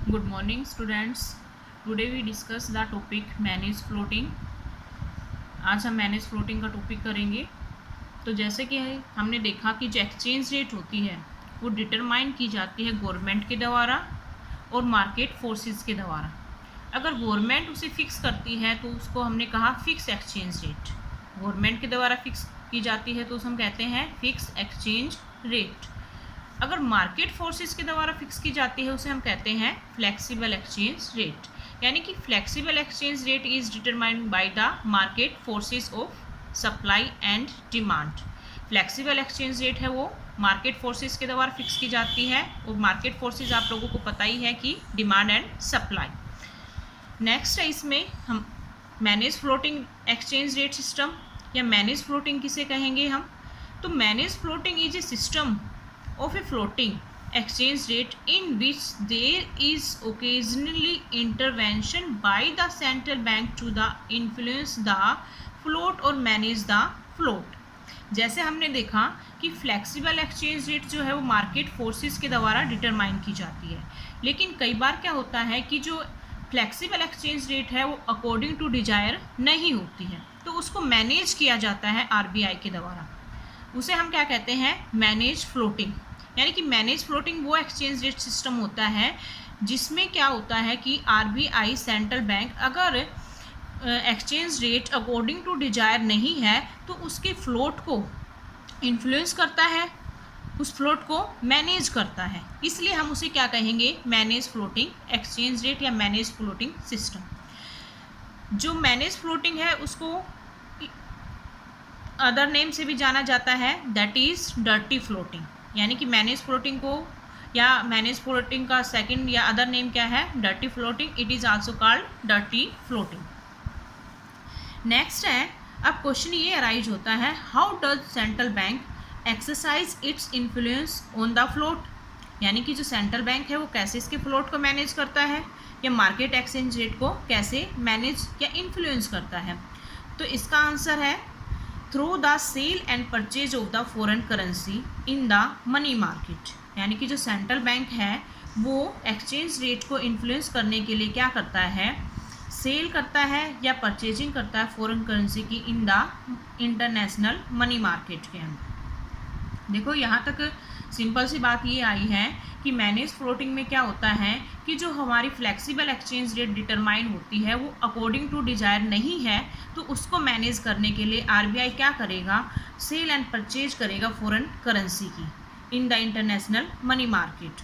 Good morning students. Today we discuss the topic manage floating. आज हम manage floating का topic करेंगे। तो जैसे कि हमने देखा कि जो एक्सचेंज रेट होती है वो डिटरमाइन की जाती है गवर्नमेंट के द्वारा और मार्केट फोर्सेस के द्वारा। अगर गवर्नमेंट उसे फिक्स करती है तो उसको हमने कहा फिक्स एक्सचेंज रेट। गवर्नमेंट के द्वारा फिक्स की जाती है तो उसे हम कहते हैं फिक्स एक्सचेंज रेट। अगर मार्केट फोर्सेस के द्वारा फिक्स की जाती है उसे हम कहते हैं फ्लेक्सिबल एक्सचेंज रेट। यानी कि flexible exchange rate is determined by the market forces of supply and demand. Flexible exchange rate है वो मार्केट फोर्सेस के द्वारा फिक्स की जाती है और मार्केट फोर्सेस आप लोगों को पता ही है कि डिमांड एंड सप्लाई। नेक्स्ट है इसमें हम manage floating exchange rate system या मैनेज फ्लोटिंग किसे कहेंगे हम। तो manage floating is a system of a floating exchange rate in which there is occasionally intervention by the central bank to the influence the float or manage the float। जैसे हमने देखा कि flexible exchange rate जो है वो market forces के द्वारा determine की जाती है, लेकिन कई बार क्या होता है कि जो फ्लेक्सिबल एक्सचेंज रेट है वो अकॉर्डिंग टू डिजायर नहीं होती है, तो उसको मैनेज किया जाता है आरबीआई के द्वारा। उसे हम क्या कहते हैं, मैनेज फ्लोटिंग। यानी कि मैनेज फ्लोटिंग वो एक्सचेंज रेट सिस्टम होता है जिसमें क्या होता है कि आरबीआई सेंट्रल बैंक अगर exchange rate according to desire नहीं है तो उसके फ्लोट को इन्फ्लुएंस करता है, उस फ्लोट को मैनेज करता है, इसलिए हम उसे क्या कहेंगे, मैनेज फ्लोटिंग एक्सचेंज रेट या मैनेज फ्लोटिंग सिस्टम। जो मैनेज फ्लोटिंग है उसको अदर नेम से भी जाना जाता है, दैट इज डर्टी फ्लोटिंग। यानी कि मैनेज फ्लोटिंग को या मैनेज फ्लोटिंग का सेकंड या अदर नेम क्या है, dirty floating. It is also called dirty floating. Next है, अब क्वेश्चन ये अराइज होता है, how does central bank exercise its influence on the float. यानी कि जो सेंट्रल बैंक है वो कैसे इसके फ्लोट को मैनेज करता है या मार्केट एक्सचेंज रेट को कैसे मैनेज या इन्फ्लुएंस करता है। तो इसका आंसर है through the sale and purchase of the foreign currency in the money market. यानी कि जो सेंट्रल बैंक है वो एक्सचेंज रेट को इन्फ्लुएंस करने के लिए क्या करता है, सेल करता है या परचेजिंग करता है फॉरेन करेंसी की in the international money market के अंदर। देखो यहाँ तक सिंपल सी बात ये आई है कि मैनेज फ्लोटिंग में क्या होता है कि जो हमारी फ्लेक्सिबल एक्सचेंज रेट डिटरमाइन होती है वो अकॉर्डिंग टू डिजायर नहीं है, तो उसको मैनेज करने के लिए आरबीआई क्या करेगा, सेल एंड परचेज करेगा फॉरेन करेंसी की in the international money market.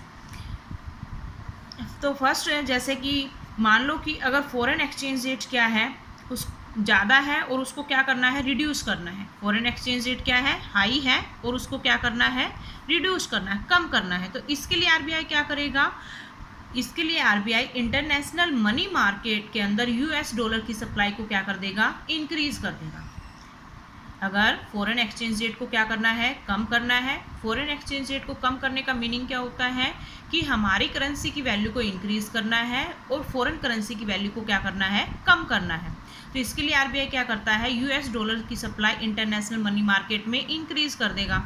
तो फर्स्ट जैसे कि मान लो कि अगर फॉरेन एक्सचेंज रेट क्या है, उस ज़्यादा है और उसको क्या करना है, रिड्यूस करना है। फॉरेन एक्सचेंज रेट क्या है, हाई है और उसको क्या करना है, रिड्यूस करना है, कम करना है। तो इसके लिए आरबीआई क्या करेगा, इसके लिए आरबीआई इंटरनेशनल मनी मार्केट के अंदर यूएस डॉलर की सप्लाई को क्या कर देगा, इंक्रीज कर देगा। अगर फॉरेन एक्सचेंज रेट को क्या करना है, कम करना है। फॉरेन एक्सचेंज रेट को कम करने का मीनिंग क्या होता है कि हमारी करेंसी की वैल्यू को इंक्रीज करना है और फॉरेन करेंसी की वैल्यू को क्या करना है, कम करना है। तो इसके लिए आरबीआई क्या करता है, यूएस डॉलर की सप्लाई इंटरनेशनल मनी मार्केट में इंक्रीज कर देगा।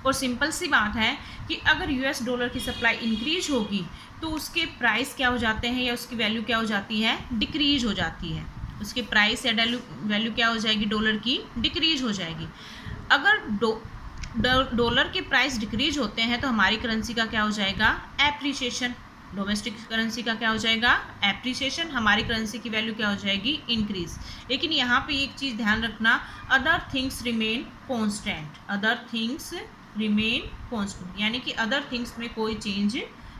और सिंपल सी बात है कि अगर यूएस डॉलर की सप्लाई इंक्रीज होगी तो उसके प्राइस क्या हो जाते हैं या उसकी वैल्यू क्या हो जाती है, डिक्रीज हो जाती है। उसके प्राइस या वैल्यू क्या हो जाएगी, डॉलर की डिक्रीज हो जाएगी। अगर डॉलर के प्राइस डिक्रीज होते हैं तो हमारी करेंसी का क्या हो जाएगा, एप्रिसिएशन। डोमेस्टिक करेंसी का क्या हो जाएगा, एप्रिसिएशन। हमारी करेंसी की वैल्यू क्या हो जाएगी, इंक्रीज। लेकिन यहाँ पे एक चीज़ ध्यान रखना, other things remain constant. Other things remain constant यानी कि अदर थिंग्स में कोई चेंज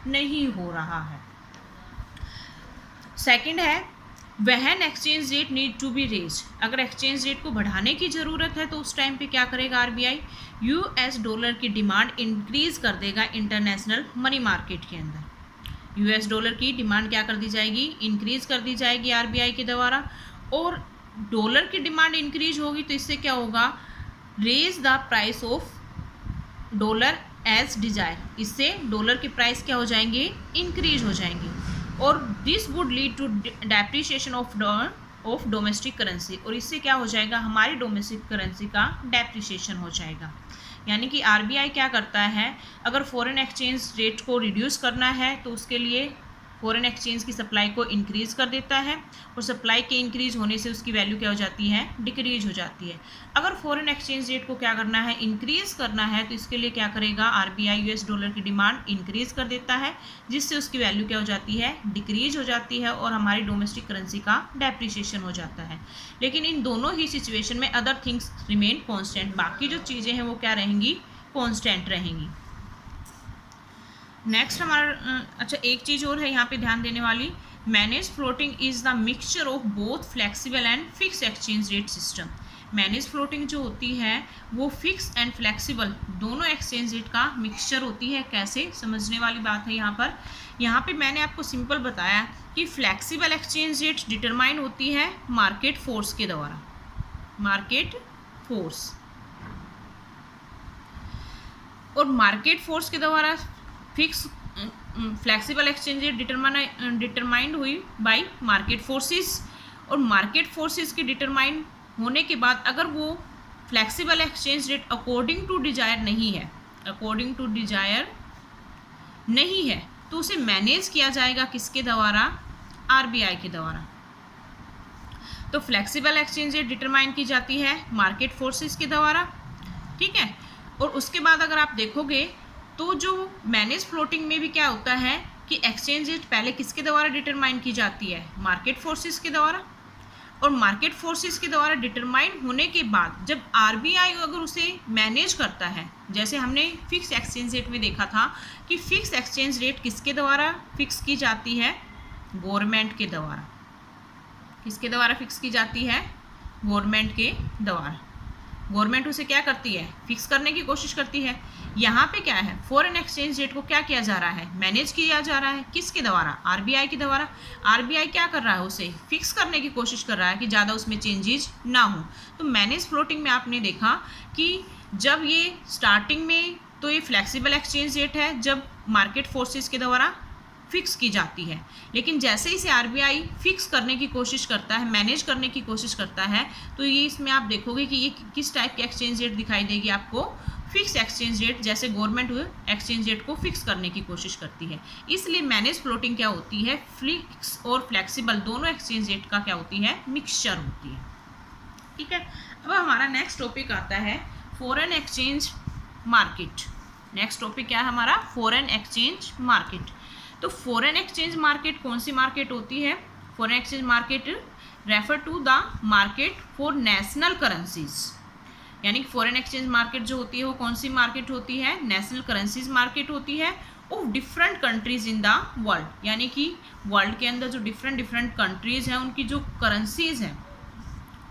नहीं हो रहा है। सेकंड है, when exchange rate need to be raise. अगर एक्सचेंज रेट को बढ़ाने की ज़रूरत है तो उस टाइम पे क्या करेगा आरबीआई, यूएस डॉलर की डिमांड इंक्रीज कर देगा इंटरनेशनल मनी मार्केट के अंदर। यूएस डॉलर की डिमांड क्या कर दी जाएगी, इंक्रीज कर दी जाएगी आरबीआई के द्वारा। और डॉलर की डिमांड इंक्रीज होगी तो इससे क्या होगा, raise the price of dollar as desire. इससे डॉलर के प्राइस क्या हो जाएंगे, इंक्रीज हो जाएंगे। और this would lead to depreciation of domestic currency. और इससे क्या हो जाएगा, हमारी डोमेस्टिक करेंसी का डेप्रिसिएशन हो जाएगा। यानी कि आरबीआई क्या करता है, अगर फॉरेन एक्सचेंज रेट को रिड्यूस करना है तो उसके लिए फॉरेन एक्सचेंज की सप्लाई को इंक्रीज कर देता है और सप्लाई के इंक्रीज होने से उसकी वैल्यू क्या हो जाती है, डिक्रीज हो जाती है। अगर फॉरेन एक्सचेंज रेट को क्या करना है, इंक्रीज करना है, तो इसके लिए क्या करेगा, आरबीआई यूएस डॉलर की डिमांड इंक्रीज कर देता है, जिससे उसकी वैल्यू क्या हो जाती है, डिक्रीज हो जाती है और हमारी डोमेस्टिक करेंसी का डेप्रिसिएशन हो जाता है। लेकिन इन दोनों ही सिचुएशन में अदर थिंग्स रिमेन कॉन्स्टेंट, बाकी जो चीज़ें हैं वो क्या रहेंगी, कॉन्स्टेंट रहेंगी। नेक्स्ट हमारा अच्छा एक चीज़ और है यहाँ पे ध्यान देने वाली, manage floating is the mixture of both flexible and fix exchange rate system. Manage floating जो होती है वो फिक्स एंड फ्लेक्सिबल दोनों एक्सचेंज रेट का मिक्सचर होती है। कैसे, समझने वाली बात है यहाँ पे मैंने आपको सिंपल बताया कि फ्लेक्सिबल एक्सचेंज रेट डिटरमाइन होती है मार्केट फोर्स के द्वारा, मार्केट फोर्स, और मार्केट फोर्स के द्वारा fix flexible exchange rate determined हुई बाय मार्केट फोर्सेस, और मार्केट फोर्सेस के डिटरमाइन होने के बाद अगर वो flexible exchange rate according to desire नहीं है, अकॉर्डिंग टू डिजायर नहीं है, तो उसे मैनेज किया जाएगा किसके द्वारा, आरबीआई के द्वारा। तो फ्लेक्सिबल एक्सचेंज रेट डिटरमाइन की जाती है मार्केट फोर्सेस के द्वारा, ठीक है। और उसके बाद अगर आप देखोगे तो जो मैनेज फ्लोटिंग में भी क्या होता है कि एक्सचेंज रेट पहले किसके द्वारा डिटरमाइन की जाती है, मार्केट फोर्सेस के द्वारा, और मार्केट फोर्सेस के द्वारा डिटरमाइन होने के बाद जब आरबीआई अगर उसे मैनेज करता है, जैसे हमने फिक्स एक्सचेंज रेट में देखा था कि फिक्स एक्सचेंज रेट किसके द्वारा फिक्स की जाती है, गवर्नमेंट के द्वारा, किसके द्वारा फिक्स की जाती है, गवर्नमेंट के द्वारा। गवर्नमेंट उसे क्या करती है, फिक्स करने की कोशिश करती है। यहाँ पे क्या है, फॉरेन एक्सचेंज रेट को क्या किया जा रहा है, मैनेज किया जा रहा है, किसके द्वारा, आरबीआई के द्वारा। आरबीआई क्या कर रहा है, उसे फिक्स करने की कोशिश कर रहा है कि ज़्यादा उसमें चेंजेस ना हो। तो मैनेज फ्लोटिंग में आपने देखा कि जब ये स्टार्टिंग में तो ये फ्लेक्सिबल एक्सचेंज रेट है जब मार्केट फोर्सेस के द्वारा फिक्स की जाती है, लेकिन जैसे इसे आरबीआई फिक्स करने की कोशिश करता है, मैनेज करने की कोशिश करता है, तो ये इसमें आप देखोगे कि ये किस टाइप की एक्सचेंज रेट दिखाई देगी आपको, फिक्स एक्सचेंज रेट, जैसे गवर्नमेंट एक्सचेंज रेट को फिक्स करने की कोशिश करती है। इसलिए मैनेज फ्लोटिंग क्या होती है, फिक्स और फ्लेक्सिबल दोनों एक्सचेंज रेट का क्या होती है, मिक्सचर होती है, ठीक है। अब हमारा नेक्स्ट टॉपिक आता है foreign exchange market. Next topic क्या है हमारा, फॉरेन एक्सचेंज मार्केट। तो फॉरेन एक्सचेंज मार्केट कौन सी मार्केट होती है, foreign exchange market refer to the market for national currencies, यानी कि फॉरेन एक्सचेंज मार्केट जो होती है वो कौन सी मार्केट होती है, नेशनल करेंसीज मार्केट होती है of different countries in the world, यानी कि वर्ल्ड के अंदर जो डिफरेंट कंट्रीज हैं उनकी जो करेंसीज हैं,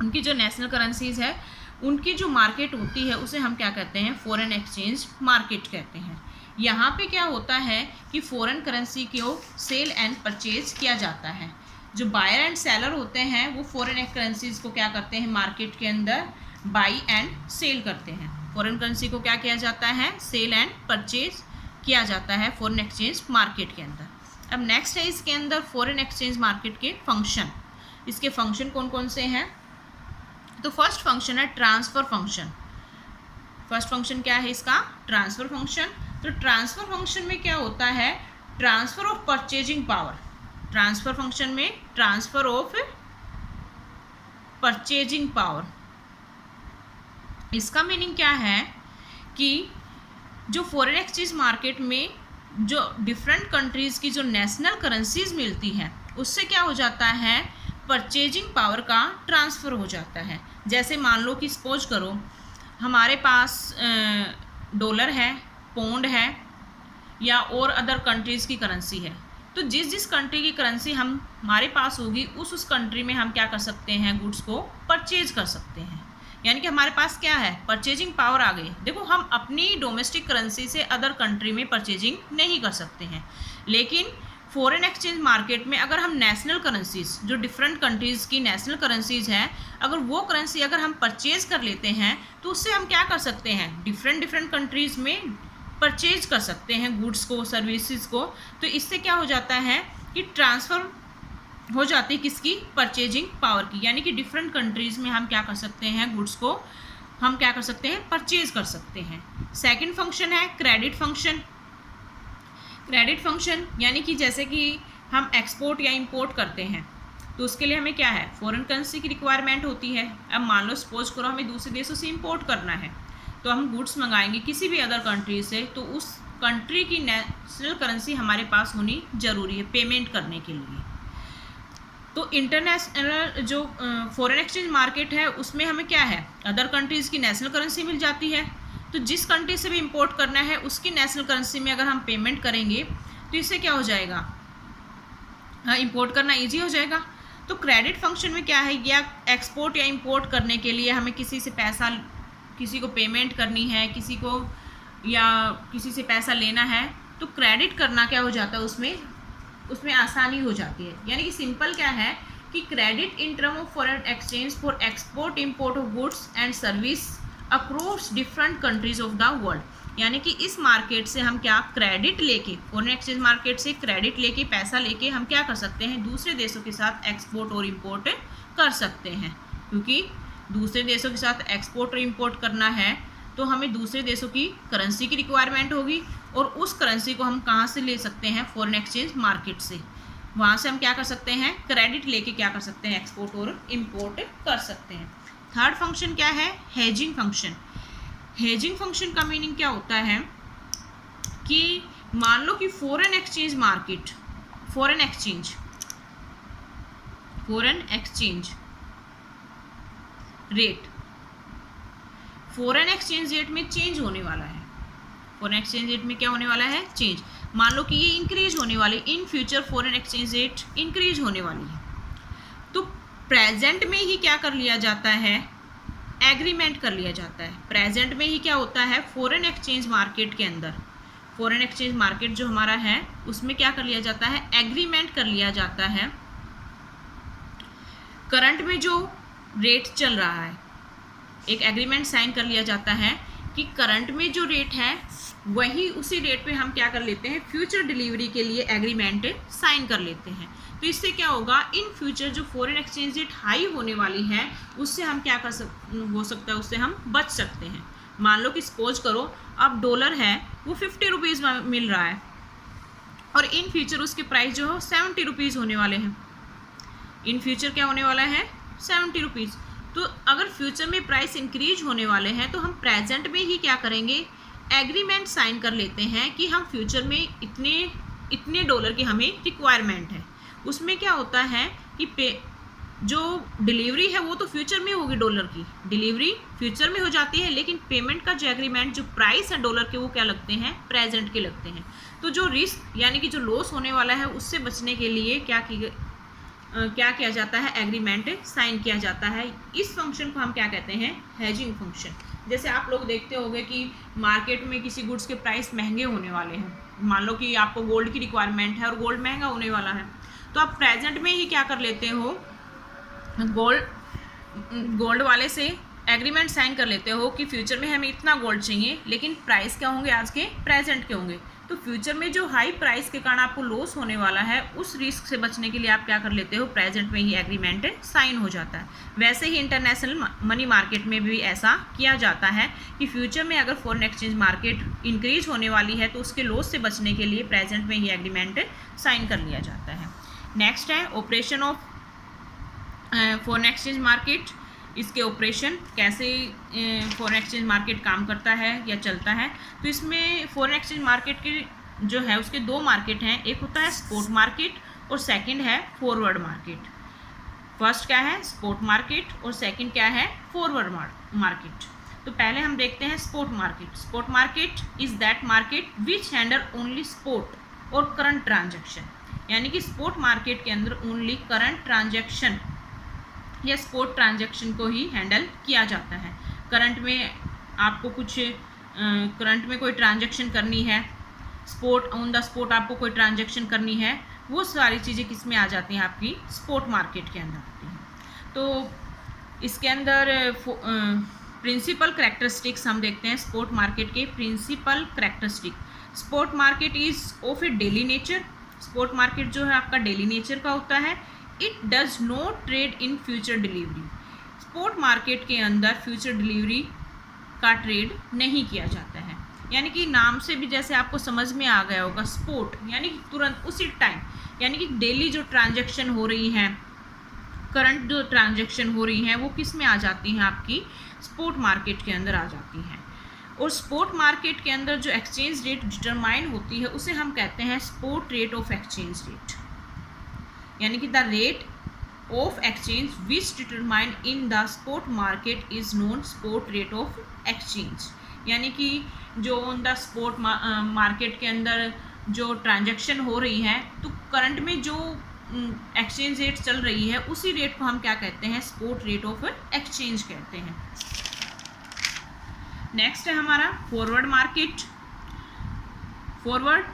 उनकी जो नेशनल करेंसीज है उनकी जो मार्केट होती है उसे हम क्या कहते हैं, फॉरेन एक्सचेंज मार्केट कहते हैं। यहाँ पे क्या होता है कि फॉरेन करेंसी को सेल एंड परचेज किया जाता है। जो बायर एंड सेलर होते हैं वो फॉरेन करेंसीज को क्या करते हैं, मार्केट के अंदर बाई एंड सेल करते हैं। फॉरेन करेंसी को क्या किया जाता है, सेल एंड परचेज किया जाता है फॉरेन एक्सचेंज मार्केट के अंदर। अब नेक्स्ट है इसके अंदर फॉरेन एक्सचेंज मार्केट के फंक्शन। इसके फंक्शन कौन कौन से हैं, तो फर्स्ट फंक्शन है ट्रांसफ़र फंक्शन। फर्स्ट फंक्शन क्या है इसका, ट्रांसफ़र फंक्शन। तो ट्रांसफ़र फंक्शन में क्या होता है, transfer of purchasing power. Transfer function में ट्रांसफ़र ऑफ परचेजिंग पावर, इसका मीनिंग क्या है कि जो फॉरेन एक्सचेंज मार्केट में जो डिफरेंट कंट्रीज़ की जो नेशनल करेंसीज मिलती हैं उससे क्या हो जाता है, परचेजिंग पावर का ट्रांसफ़र हो जाता है। जैसे मान लो कि सपोज करो हमारे पास डॉलर है, पौंड है या और अदर कंट्रीज़ की करेंसी है, तो जिस जिस कंट्री की करेंसी हमारे पास होगी उस कंट्री में हम क्या कर सकते हैं, गुड्स को परचेज कर सकते हैं। यानी कि हमारे पास क्या है, परचेजिंग पावर आ गई। देखो हम अपनी डोमेस्टिक करेंसी से अदर कंट्री में परचेजिंग नहीं कर सकते हैं, लेकिन फॉरेन एक्सचेंज मार्केट में अगर हम नेशनल करेंसीज जो डिफरेंट कंट्रीज़ की नेशनल करेंसीज हैं, अगर वो करेंसी अगर हम परचेज कर लेते हैं तो उससे हम क्या कर सकते हैं, डिफरेंट कंट्रीज़ में परचेज कर सकते हैं गुड्स को, सर्विसेज को। तो इससे क्या हो जाता है कि ट्रांसफ़र हो जाती है किसकी, परचेजिंग पावर की, यानी कि डिफरेंट कंट्रीज़ में हम क्या कर सकते हैं, गुड्स को हम क्या कर सकते हैं, परचेज कर सकते हैं। सेकंड फंक्शन है क्रेडिट फंक्शन। क्रेडिट फंक्शन यानी कि जैसे कि हम एक्सपोर्ट या इंपोर्ट करते हैं तो उसके लिए हमें क्या है, फॉरेन करेंसी की रिक्वायरमेंट होती है। अब मान लो सपोज करो हमें दूसरे देशों से इंपोर्ट करना है, तो हम गुड्स मंगाएंगे किसी भी अदर कंट्री से, तो उस कंट्री की नेशनल करेंसी हमारे पास होनी ज़रूरी है पेमेंट करने के लिए। तो इंटरनेशनल जो फॉरेन एक्सचेंज मार्केट है उसमें हमें क्या है, अदर कंट्रीज़ की नेशनल करेंसी मिल जाती है। तो जिस कंट्री से भी इंपोर्ट करना है उसकी नेशनल करेंसी में अगर हम पेमेंट करेंगे तो इससे क्या हो जाएगा, हाँ, इंपोर्ट करना ईजी हो जाएगा। तो क्रेडिट फंक्शन में क्या है, या एक्सपोर्ट या इंपोर्ट करने के लिए हमें किसी से पैसा, किसी को पेमेंट करनी है, किसी को या किसी से पैसा लेना है, तो क्रेडिट करना क्या हो जाता है, उसमें आसानी हो जाती है। यानी कि सिंपल क्या है कि credit in term of foreign exchange for export import of goods and service across different countries of the world. यानी कि इस मार्केट से हम क्या क्रेडिट लेके, फॉरेन एक्सचेंज मार्केट से क्रेडिट लेके, पैसा लेके हम क्या कर सकते हैं, दूसरे देशों के साथ एक्सपोर्ट और इंपोर्ट कर सकते हैं। क्योंकि दूसरे देशों के साथ एक्सपोर्ट और इंपोर्ट करना है तो हमें दूसरे देशों की करेंसी की रिक्वायरमेंट होगी, और उस करेंसी को हम कहाँ से ले सकते हैं, फॉरेन एक्सचेंज मार्केट से। वहाँ से हम क्या कर सकते हैं, क्रेडिट लेके क्या कर सकते हैं, एक्सपोर्ट और इंपोर्ट कर सकते हैं। थर्ड फंक्शन क्या है, हेजिंग फंक्शन। हेजिंग फंक्शन का मीनिंग क्या होता है कि मान लो कि foreign exchange market, foreign exchange rate, foreign exchange rate में चेंज होने वाला है। फॉरेन एक्सचेंज रेट में क्या होने वाला है, चेंज। मान लो कि ये इंक्रीज होने वाली, in future foreign exchange rate increase होने वाली है, तो प्रेजेंट में ही क्या कर लिया जाता है, एग्रीमेंट कर लिया जाता है। प्रेजेंट में ही क्या होता है, फॉरेन एक्सचेंज मार्केट के अंदर, फॉरेन एक्सचेंज मार्केट जो हमारा है उसमें क्या कर लिया जाता है, एग्रीमेंट कर लिया जाता है। करंट में जो रेट चल रहा है, एक एग्रीमेंट साइन कर लिया जाता है कि करंट में जो रेट है वही, उसी रेट पे हम क्या कर लेते हैं, फ्यूचर डिलीवरी के लिए एग्रीमेंट साइन कर लेते हैं। तो इससे क्या होगा, इन फ्यूचर जो फॉरेन एक्सचेंज रेट हाई होने वाली है उससे हम क्या हो सकता है, उससे हम बच सकते हैं। मान लो कि सपोज करो अब डॉलर है वो 50 रुपीज़ मिल रहा है, और इन फ्यूचर उसके प्राइस जो है 70 रुपीज़ होने वाले हैं। इन फ्यूचर क्या होने वाला है, 70 रुपीज़। तो अगर फ्यूचर में प्राइस इंक्रीज होने वाले हैं तो हम प्रेजेंट में ही क्या करेंगे, एग्रीमेंट साइन कर लेते हैं कि हम फ्यूचर में इतने डॉलर की हमें रिक्वायरमेंट है। उसमें क्या होता है कि जो डिलीवरी है वो तो फ्यूचर में होगी, डॉलर की डिलीवरी फ्यूचर में हो जाती है, लेकिन पेमेंट का जो एग्रीमेंट, जो प्राइस है डॉलर के, वो क्या लगते हैं, प्रेजेंट के लगते हैं। तो जो रिस्क यानी कि जो लॉस होने वाला है उससे बचने के लिए क्या किया जाता है, एग्रीमेंट साइन किया जाता है। इस फंक्शन को हम क्या कहते हैं, हेजिंग फंक्शन। जैसे आप लोग देखते होंगे कि मार्केट में किसी गुड्स के प्राइस महंगे होने वाले हैं, मान लो कि आपको गोल्ड की रिक्वायरमेंट है और गोल्ड महंगा होने वाला है, तो आप प्रेजेंट में ही क्या कर लेते हो, गोल्ड वाले से एग्रीमेंट साइन कर लेते हो कि फ्यूचर में हमें इतना गोल्ड चाहिए, लेकिन प्राइस क्या होंगे, आज के प्रेजेंट के होंगे। तो फ्यूचर में जो हाई प्राइस के कारण आपको लॉस होने वाला है उस रिस्क से बचने के लिए आप क्या कर लेते हो, प्रेजेंट में ही एग्रीमेंट साइन हो जाता है। वैसे ही इंटरनेशनल मनी मार्केट में भी ऐसा किया जाता है कि फ्यूचर में अगर फॉरेन एक्सचेंज मार्केट इंक्रीज होने वाली है तो उसके लॉस से बचने के लिए प्रेजेंट में ही एग्रीमेंट साइन कर लिया जाता है। नेक्स्ट है operation of foreign exchange market. इसके ऑपरेशन कैसे फॉरेन एक्सचेंज मार्केट काम करता है या चलता है। तो इसमें फॉरेन एक्सचेंज मार्केट के जो है उसके दो मार्केट हैं, एक होता है स्पॉट मार्केट और सेकंड है फॉरवर्ड मार्केट। फर्स्ट क्या है, स्पॉट मार्केट, और सेकंड क्या है, फॉरवर्ड मार्केट। तो पहले हम देखते हैं spot market. Spot market is that market which handle only spot और करंट ट्रांजैक्शन। यानी कि स्पॉट मार्केट के अंदर ओनली करंट ट्रांजैक्शन या स्पॉट ट्रांजैक्शन को ही हैंडल किया जाता है। करंट में आपको कुछ करंट में कोई ट्रांजैक्शन करनी है, स्पॉट ऑन द स्पॉट आपको कोई ट्रांजैक्शन करनी है, वो सारी चीज़ें किस में आ जाती हैं, आपकी स्पॉट मार्केट के अंदर आती हैं। तो इसके अंदर प्रिंसिपल करैक्टरिस्टिक्स हम देखते हैं स्पॉट मार्केट के। Principal characteristic, spot market is of a daily nature. Spot market जो है आपका डेली नेचर का होता है। It does not trade in future delivery. Spot market के अंदर फ्यूचर डिलीवरी का ट्रेड नहीं किया जाता है। यानी कि नाम से भी जैसे आपको समझ में आ गया होगा, स्पॉट यानी कि तुरंत उसी टाइम, यानी कि डेली जो ट्रांजैक्शन हो रही हैं, करंट जो ट्रांजैक्शन हो रही हैं वो किस में आ जाती हैं, आपकी स्पॉट मार्केट के अंदर आ जाती हैं। और स्पॉट मार्केट के अंदर जो एक्सचेंज रेट डिटरमाइन होती है उसे हम कहते हैं spot rate of exchange rate, यानी कि the rate of exchange which determine in the spot market is known spot rate of exchange. यानी कि जो ऑन द स्पॉट मार्केट के अंदर जो ट्रांजैक्शन हो रही है, तो करंट में जो एक्सचेंज रेट चल रही है उसी रेट को हम क्या कहते हैं, स्पॉट रेट ऑफ एक्सचेंज कहते हैं। नेक्स्ट है हमारा forward market. Forward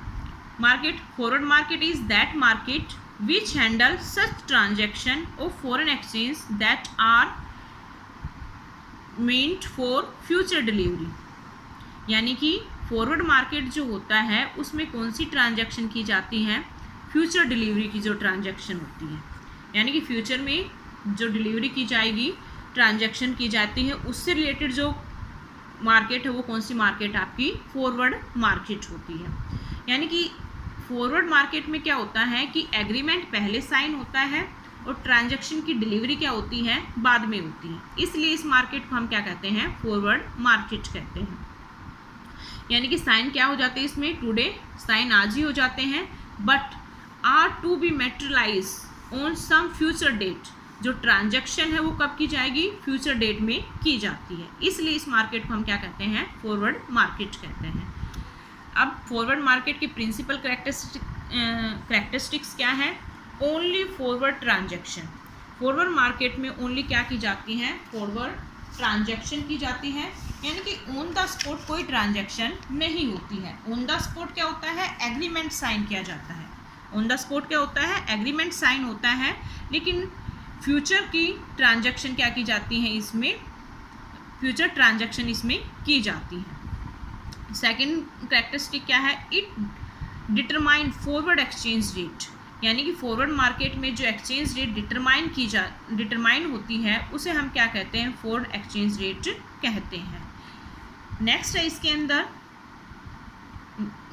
market is that market which handle such transaction of foreign exchange that are meant for future delivery। यानी कि फॉरवर्ड मार्केट जो होता है उसमें कौन सी ट्रांजैक्शन की जाती है, फ्यूचर डिलीवरी की जो ट्रांजैक्शन होती है, यानी कि फ्यूचर में जो डिलीवरी की जाएगी, ट्रांजैक्शन की जाती है, उससे रिलेटेड जो मार्केट है वो कौन सी मार्केट आपकी फॉरवर्ड मार्केट होती है। यानी कि फॉरवर्ड मार्केट में क्या होता है कि एग्रीमेंट पहले साइन होता है और ट्रांजैक्शन की डिलीवरी क्या होती है, बाद में होती है, इसलिए इस मार्केट को हम क्या कहते हैं, फॉरवर्ड मार्केट कहते हैं। यानी कि साइन क्या हो जाते हैं इसमें, टुडे साइन आज ही हो जाते हैं, but are to be materialise on some future date. जो ट्रांजैक्शन है वो कब की जाएगी, फ्यूचर डेट में की जाती है, इसलिए इस मार्केट को हम क्या कहते हैं, फॉरवर्ड मार्केट कहते हैं। अब फॉरवर्ड मार्केट की प्रिंसिपल करेक्टरिस्टिक्स क्या है, only forward transaction. Forward market में ओनली क्या की जाती हैं, फॉरवर्ड ट्रांजैक्शन की जाती है, यानी कि ऑन द स्पॉट कोई ट्रांजैक्शन नहीं होती है। ऑन द स्पॉट क्या होता है, एग्रीमेंट साइन किया जाता है। ऑन द स्पॉट क्या होता है, एग्रीमेंट साइन होता है, लेकिन फ्यूचर की ट्रांजैक्शन क्या की जाती है, इसमें फ्यूचर ट्रांजैक्शन इसमें की जाती है। सेकेंड कैरेक्टरिस्टिक क्या है, it determine forward exchange rate. यानी कि फॉरवर्ड मार्केट में जो एक्सचेंज रेट डिटरमाइन होती है उसे हम क्या कहते हैं, फॉरवर्ड एक्सचेंज रेट कहते हैं। नेक्स्ट है इसके अंदर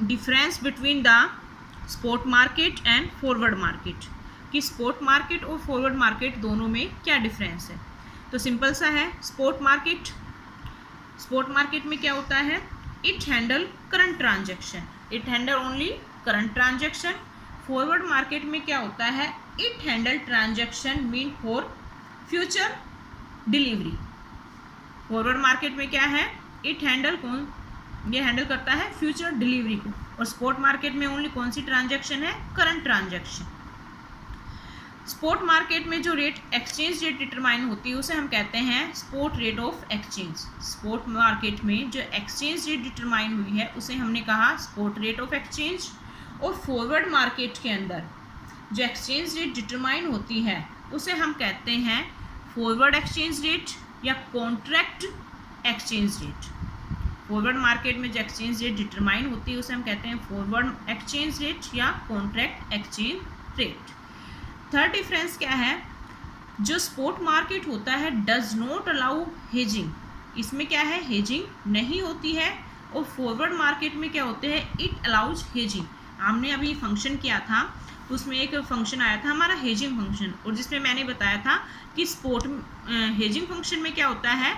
difference between the spot market and forward market, कि स्पॉट मार्केट और फॉरवर्ड मार्केट दोनों में क्या डिफरेंस है। तो सिंपल सा है, स्पॉट मार्केट में क्या होता है, it handle current transaction, it handle only current transaction. Forward market में क्या होता है, it handle transaction mean for future delivery. Forward market में क्या है, इट हैंडल ये हैंडल करता है फ्यूचर डिलीवरी को, और स्पॉट मार्केट में ओनली कौन सी ट्रांजैक्शन है, करंट ट्रांजैक्शन। स्पॉट मार्केट में जो रेट एक्सचेंज रेट डिटरमाइन होती है उसे हम कहते हैं spot rate of exchange. Spot market में जो एक्सचेंज रेट डिटरमाइन हुई है उसे हमने कहा स्पॉट रेट ऑफ एक्सचेंज। और फॉरवर्ड मार्केट के अंदर जो एक्सचेंज रेट डिटरमाइन होती है उसे हम कहते हैं फॉरवर्ड एक्सचेंज रेट या contract exchange rate. Forward market में जो एक्सचेंज रेट डिटरमाइन होती है उसे हम कहते हैं फॉरवर्ड एक्सचेंज रेट या contract exchange rate. Third difference क्या है, जो स्पॉट मार्केट होता है डज नॉट अलाउ हेजिंग, इसमें क्या है, हेजिंग नहीं होती है। और फॉरवर्ड मार्केट में क्या होते हैं, इट अलाउज हेजिंग। हमने अभी फंक्शन किया था तो उसमें एक फंक्शन आया था हमारा हेजिंग फंक्शन, और जिसमें मैंने बताया था कि स्पॉट हेजिंग फंक्शन में क्या होता है,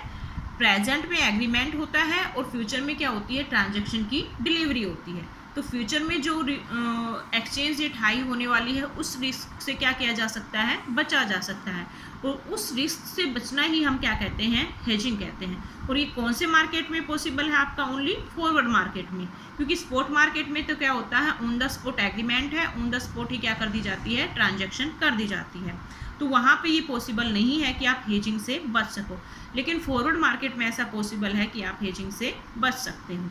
प्रेजेंट में एग्रीमेंट होता है और फ्यूचर में क्या होती है, ट्रांजैक्शन की डिलीवरी होती है। तो फ्यूचर में जो एक्सचेंज रेट हाई होने वाली है उस रिस्क से क्या किया जा सकता है, बचा जा सकता है, और उस रिस्क से बचना ही हम क्या कहते हैं, हेजिंग कहते हैं। और ये कौन से मार्केट में पॉसिबल है आपका, ओनली फॉरवर्ड मार्केट में, क्योंकि स्पॉट मार्केट में तो क्या होता है, ऑन द स्पॉट एग्रीमेंट है, ऑन द स्पॉट ही क्या कर दी जाती है, ट्रांजैक्शन कर दी जाती है। तो वहाँ पे ये पॉसिबल नहीं है कि आप हेजिंग से बच सको, लेकिन फॉरवर्ड मार्केट में ऐसा पॉसिबल है कि आप हेजिंग से बच सकते हो।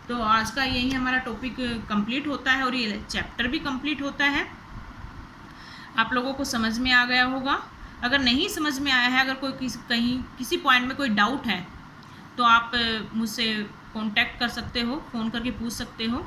तो आज का यही हमारा टॉपिक कंप्लीट होता है और ये चैप्टर भी कंप्लीट होता है। आप लोगों को समझ में आ गया होगा। अगर नहीं समझ में आया है, अगर कोई किसी पॉइंट में कोई डाउट है तो आप मुझसे कांटेक्ट कर सकते हो, फ़ोन करके पूछ सकते हो।